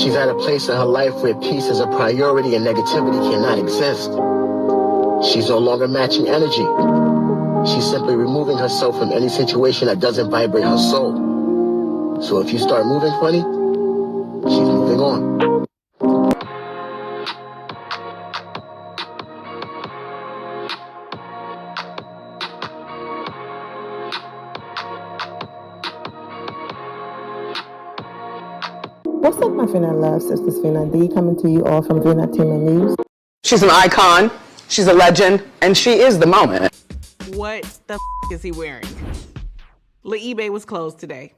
She's at a place in her life where peace is a priority and negativity cannot exist. She's no longer matching energy. She's simply removing herself from any situation that doesn't vibrate her soul. So if you start moving funny, she's moving on. What's up, my Fina love? Sisters Fina D coming to you all from Fina Team News. She's an icon, she's a legend, and she is the moment. What the is he wearing? La eBay was closed today.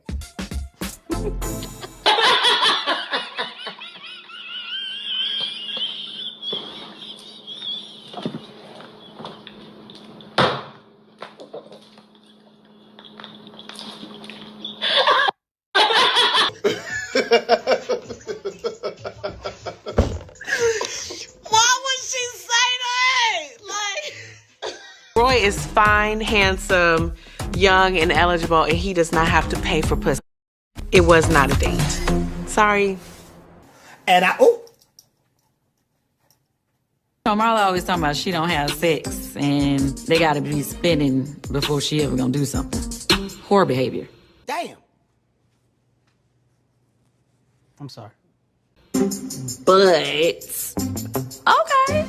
Roy is fine, handsome, young, and eligible, and he does not have to pay for pussy. It was not a date. Sorry. And Marlo always talking about she don't have sex, and they got to be spinning before she ever gonna do something. Poor behavior. damn. I'm sorry. But okay.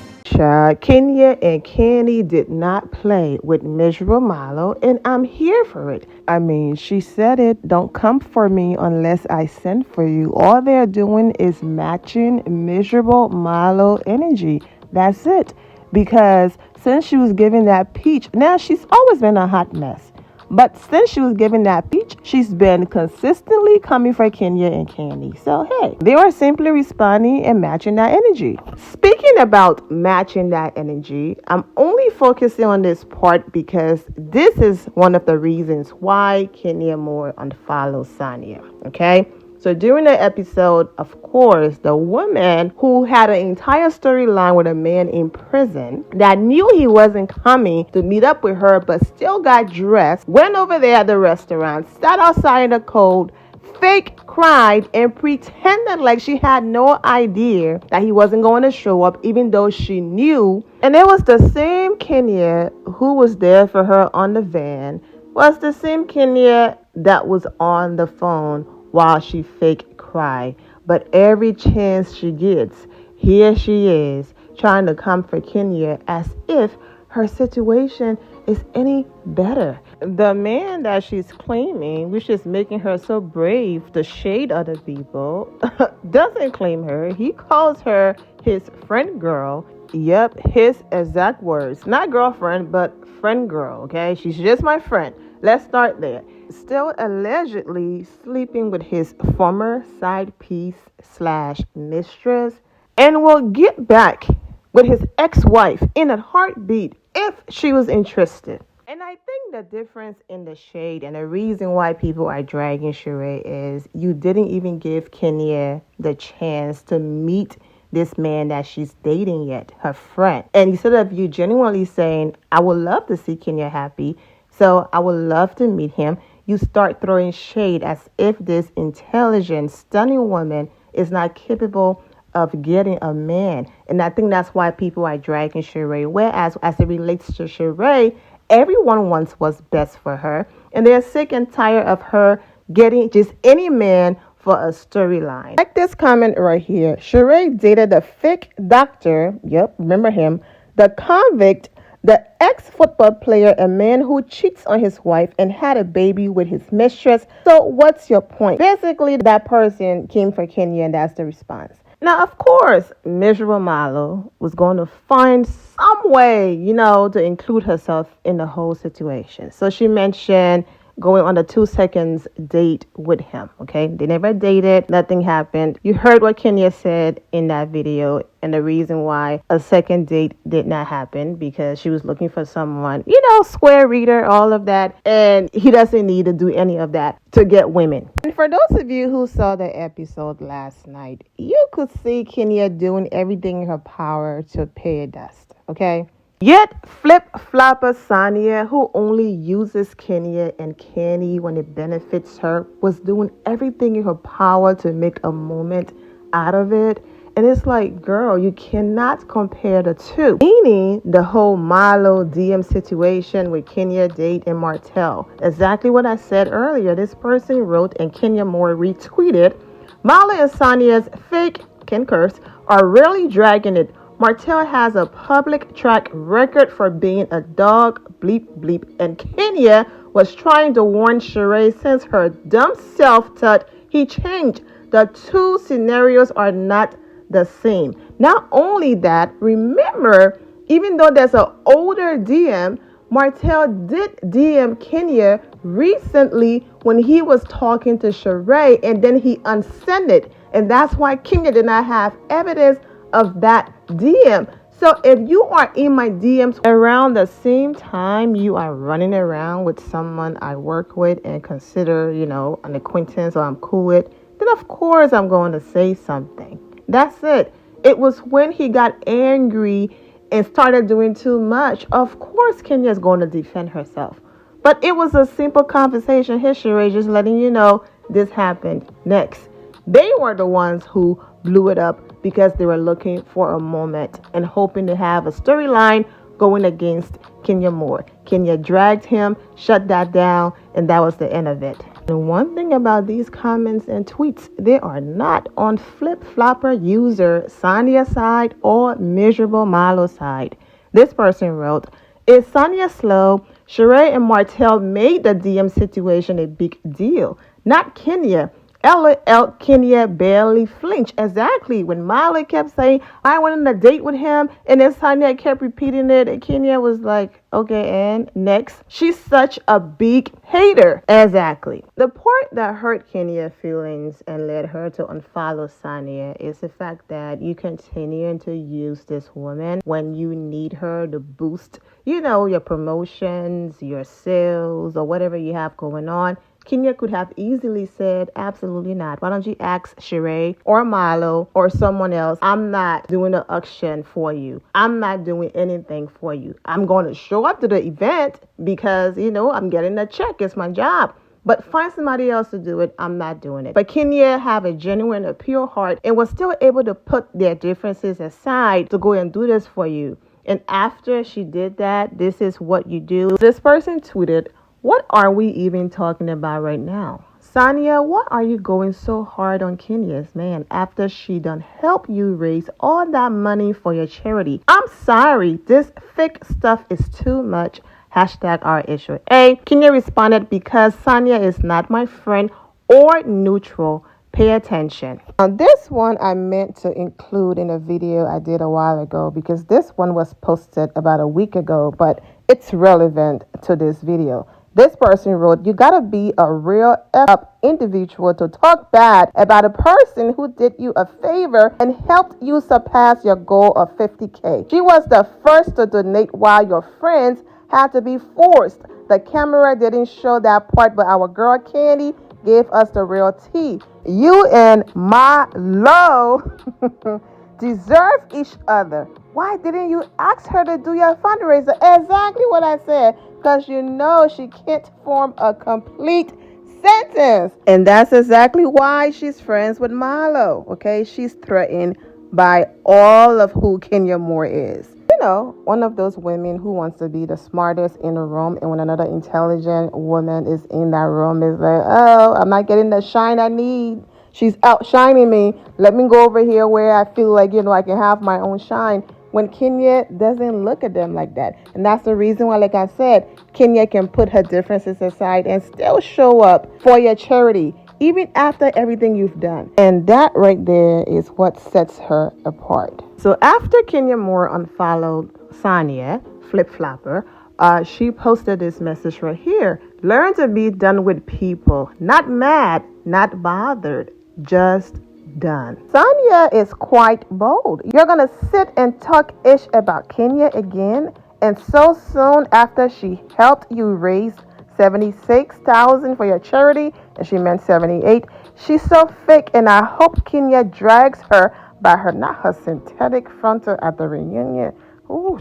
Kenya and Candy did not play with miserable Marlo, and I'm here for it. I mean, she said it, don't come for me unless I send for you. All they're doing is matching miserable Marlo energy. That's it. Because since she was given that peach, now she's always been a hot mess. But since she was given that peach, she's been consistently coming for Kenya and Candy. So, hey, they are simply responding and matching that energy. Speaking about matching that energy, I'm only focusing on this part because this is one of the reasons why Kenya Moore unfollowed Sanya, okay? So during the episode, of course, the woman who had an entire storyline with a man in prison that knew he wasn't coming to meet up with her but still got dressed, went over there at the restaurant, sat outside in the cold, fake cried, and pretended like she had no idea that he wasn't going to show up even though she knew. And it was the same Kenya who was there for her on the van, was the same Kenya that was on the phone while she fake cried. But every chance she gets, here she is trying to comfort Kenya as if her situation is any better. The man that she's claiming, which is making her so brave to shade other people, doesn't claim her. He calls her his friend girl. Yep, his exact words. Not girlfriend, but friend girl, okay? She's just my friend. Let's start there. Still allegedly sleeping with his former side piece / mistress, and will get back with his ex-wife in a heartbeat if she was interested. And I think the difference in the shade and the reason why people are dragging Sheree is you didn't even give Kenya the chance to meet this man that she's dating yet, her friend. And instead of you genuinely saying, I would love to see Kenya happy, so I would love to meet him, you start throwing shade as if this intelligent, stunning woman is not capable of getting a man. And I think that's why people are dragging Sheree. Whereas as it relates to Sheree, everyone wants what's best for her. And they're sick and tired of her getting just any man for a storyline. Like this comment right here. Sheree dated the fake doctor, yep, remember him, the convict, the ex-football player, a man who cheats on his wife and had a baby with his mistress. So what's your point? Basically, that person came for Kenya and that's the response. Now, of course, miserable Marlo was going to find some way, to include herself in the whole situation. So she mentioned going on a 2 seconds date with him, okay? They never dated. Nothing happened. You heard what Kenya said in that video and the reason why a second date did not happen, because she was looking for someone, square reader, all of that. And he doesn't need to do any of that to get women. And for those of you who saw the episode last night, you could see Kenya doing everything in her power to pay dust, okay? Yet flip-flopper Sanya, who only uses Kenya and Candy when it benefits her, was doing everything in her power to make a moment out of it. And it's like, girl, you cannot compare the two. Meaning the whole Marlo DM situation with Kenya Date and Martell. Exactly what I said earlier. This person wrote and Kenya Moore retweeted, Marlo and Sanya's fake, can curse, are really dragging it. Martell has a public track record for being a dog, bleep, bleep. And Kenya was trying to warn Sheree since her dumb self thought he changed. The two scenarios are not the same. Not only that, remember, even though there's an older DM, Martell did DM Kenya recently when he was talking to Sheree, and then he unsent it. And that's why Kenya did not have evidence of that DM. So if you are in my DMs around the same time you are running around with someone I work with and consider, an acquaintance or I'm cool with, then of course I'm going to say something. That's it. It was when he got angry and started doing too much. Of course, Kenya is going to defend herself. But it was a simple conversation. Here, Sheree, just letting you know this happened. Next, they were the ones who blew it up because they were looking for a moment and hoping to have a storyline going against Kenya Moore. Kenya dragged him, shut that down, and that was the end of it. And one thing about these comments and tweets, they are not on flip-flopper user Sanya's side or miserable Marlo's side. This person wrote, is Sanya slow? Sheree and Martell made the DM situation a big deal, not Kenya. LOL, Kenya barely flinched. Exactly. When Marlo kept saying, I went on a date with him, and then Sanya kept repeating it, and Kenya was like, okay, and next. She's such a big hater. Exactly. The part that hurt Kenya's feelings and led her to unfollow Sanya is the fact that you continue to use this woman when you need her to boost, your promotions, your sales, or whatever you have going on. Kenya could have easily said, absolutely not. Why don't you ask Sheree or Marlo or someone else? I'm not doing an auction for you. I'm not doing anything for you. I'm going to show up to the event because, I'm getting a check. It's my job. But find somebody else to do it. I'm not doing it. But Kenya have a genuine, a pure heart and was still able to put their differences aside to go and do this for you. And after she did that, this is what you do. This person tweeted, what are we even talking about right now? Sanya, what are you going so hard on Kenya's man after she done help you raise all that money for your charity? I'm sorry, this fake stuff is too much. Hashtag our issue. Kenya responded, because Sanya is not my friend or neutral. Pay attention. Now this one I meant to include in a video I did a while ago because this one was posted about a week ago, but it's relevant to this video. This person wrote, you gotta be a real up individual to talk bad about a person who did you a favor and helped you surpass your goal of 50K. She was the first to donate while your friends had to be forced. The camera didn't show that part, but our girl Candy gave us the real tea. You and Marlo deserve each other. Why didn't you ask her to do your fundraiser? Exactly what I said. Because she can't form a complete sentence. And that's exactly why she's friends with Marlo. Okay, she's threatened by all of who Kenya Moore is. One of those women who wants to be the smartest in the room, and when another intelligent woman is in that room, is like, oh, I'm not getting the shine I need. She's outshining me. Let me go over here where I feel like, I can have my own shine. When Kenya doesn't look at them like that. And that's the reason why, like I said, Kenya can put her differences aside and still show up for your charity, even after everything you've done. And that right there is what sets her apart. So after Kenya Moore unfollowed Sanya, flip-flopper, she posted this message right here. Learn to be done with people. Not mad, not bothered, just done. Sanya is quite bold. You're going to sit and talk ish about Kenya again, and so soon after she helped you raise $76,000 for your charity, and she meant 78. She's so fake, and I hope Kenya drags her by not her synthetic frontal at the reunion. Ooh,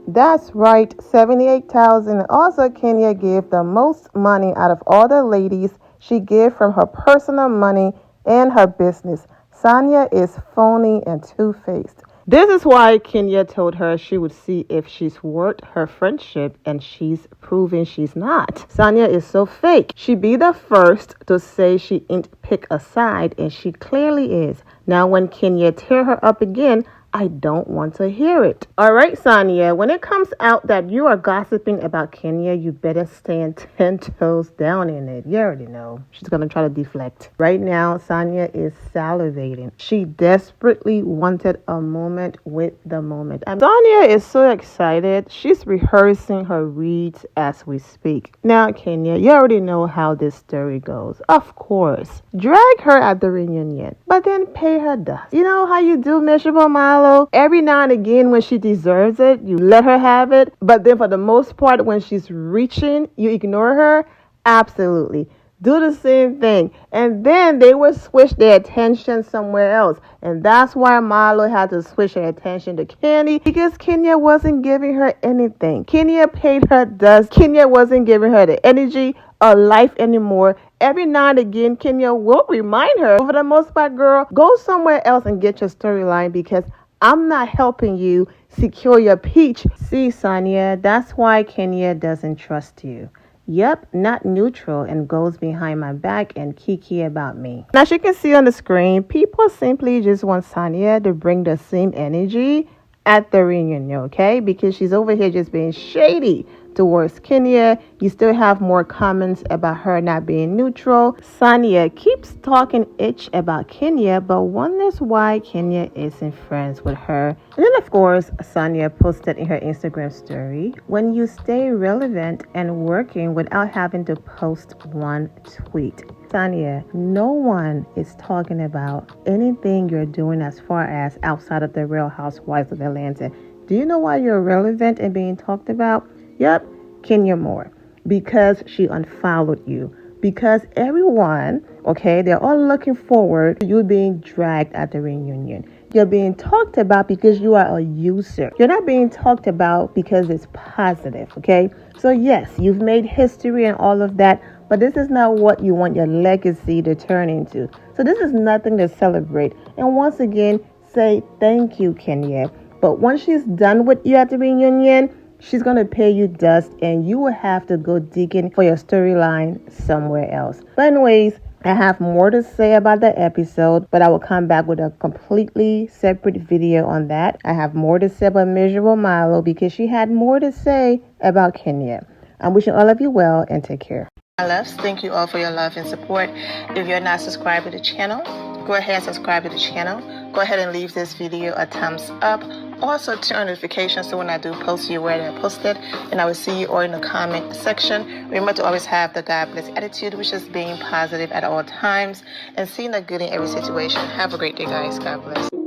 that's right, $78,000. Also, Kenya gave the most money out of all the ladies. She gave from her personal money and her business. Sanya is phony and two-faced. This is why Kenya told her she would see if she's worth her friendship, and she's proven she's not. Sanya is so fake. She be the first to say she ain't pick a side, and she clearly is. Now when Kenya tear her up again, I don't want to hear it. All right, Sanya, when it comes out that you are gossiping about Kenya, you better stand 10 toes down in it. You already know. She's going to try to deflect. Right now, Sanya is salivating. She desperately wanted a moment with the moment. Sanya is so excited. She's rehearsing her reads as we speak. Now, Kenya, you already know how this story goes. Of course. Drag her at the reunion, but then pay her dust. You know how you do, Miserable Marlo? Every now and again when she deserves it, you let her have it. But then for the most part, when she's reaching, you ignore her. Absolutely. Do the same thing. And then they will switch their attention somewhere else. And that's why Marlo had to switch her attention to Candy, because Kenya wasn't giving her anything. Kenya paid her dust. Kenya wasn't giving her the energy or life anymore. Every now and again, Kenya will remind her. For the most part, girl, go somewhere else and get your storyline, because I'm not helping you secure your peach. See, Sanya, that's why Kenya doesn't trust you. Yep, not neutral, and goes behind my back and kiki about me. Now, as you can see on the screen, people simply just want Sanya to bring the same energy at the reunion, okay? Because she's over here just being shady towards Kenya. You still have more comments about her not being neutral. Sanya keeps talking itch about Kenya, but wonders why Kenya isn't friends with her. And then, of course, Sanya posted in her Instagram story, when you stay relevant and working without having to post one tweet. Sanya, no one is talking about anything you're doing as far as outside of the Real Housewives of Atlanta. Do you know why you're relevant and being talked about? Yep, Kenya Moore. Because she unfollowed you. Because everyone, okay, they're all looking forward to you being dragged at the reunion. You're being talked about because you are a user. You're not being talked about because it's positive, okay? So yes, you've made history and all of that, but this is not what you want your legacy to turn into. So this is nothing to celebrate. And once again, say thank you, Kenya. But once she's done with you at the reunion, she's going to pay you dust, and you will have to go digging for your storyline somewhere else. But anyways, I have more to say about the episode, but I will come back with a completely separate video on that. I have more to say about Miserable Marlo because she had more to say about Kenya. I'm wishing all of you well, and take care. My loves, thank you all for your love and support. If you're not subscribed to the channel, go ahead and subscribe to the channel. Go ahead and leave this video a thumbs up. Also turn on notifications so when I do post, you're aware that I posted. And I will see you all in the comment section. Remember to always have the God bless attitude, which is being positive at all times and seeing the good in every situation. Have a great day, guys. God bless.